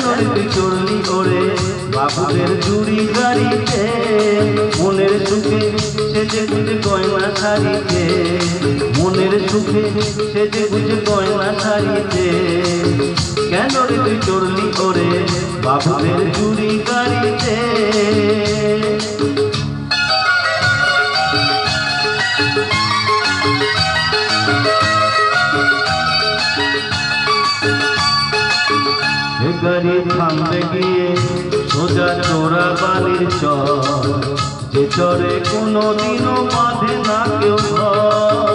কেন রে তুই চড়লি ওরে বাবুদের চুরি গাড়িতে, মনের সুখে সেজে গুজে গয়না শাড়িতে, মনের সুখে সেজে গুজে গয়না শাড়িতে। কেন রে তুই চড়লি ওরে বাবুদের চুরি গাড়িতে। গাড়ি থামবে গিয়ে সোজা চোরা বালির চর, যে চরে কোনোদিনও বাঁধে না কেউ ঘর।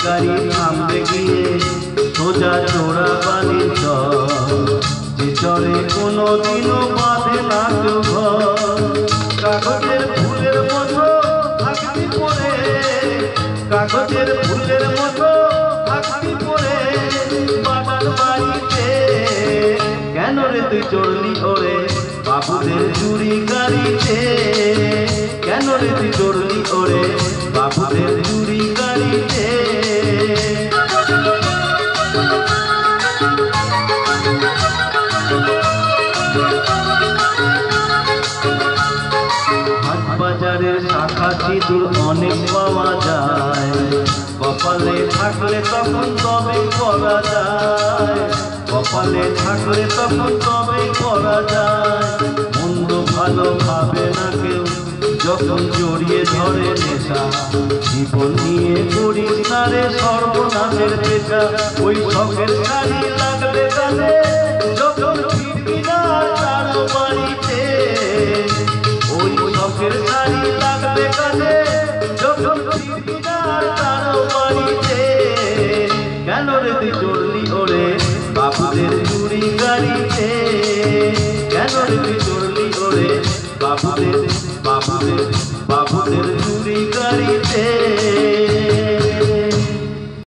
গাড়ি থামবে গিয়ে সোজা চোরা বালির চর, যে চরে কোনোদিনও বাঁধে না কেউ ঘর। কাগজের ফুলের মতো থাকবি পরে, কাগজের ফুলের মতো থাকবি পরে বাবার বাড়িতে। কেন রে তুই চড়লি ওরে বাবুদের চুরি গাড়িতে, কেন রে তুই চড়লি ওরে বাবুদের চুরি গাড়িতে। হাট বাজারের শাখা সিঁদুর অনেক পাওয়া যায়, কপালে থাকলে তখন তবে করা যায়, কপালে থাকলে তখন তবে করা যায়। মন্দ ভালো ভাবে না কেউ যখন জড়িয়ে ধরে নেশা, জীবন নিয়ে করিস না রে সর্বনাশের পেশা। ওই শখের শাড়ি লাগলে কানে যখন ফিরবি না তারও বাড়িতে, ওই শখের শাড়ি লাগলে কানে যখন ফিরবি না তারও বাড়িতে। কেন রে তুই চড়লি ওরে বাবুদের চুরি গাড়িতে, কেন রে তুই চড়লি ওরে বাবুদের বাবুদের বাবুদের চুরি গাড়ি।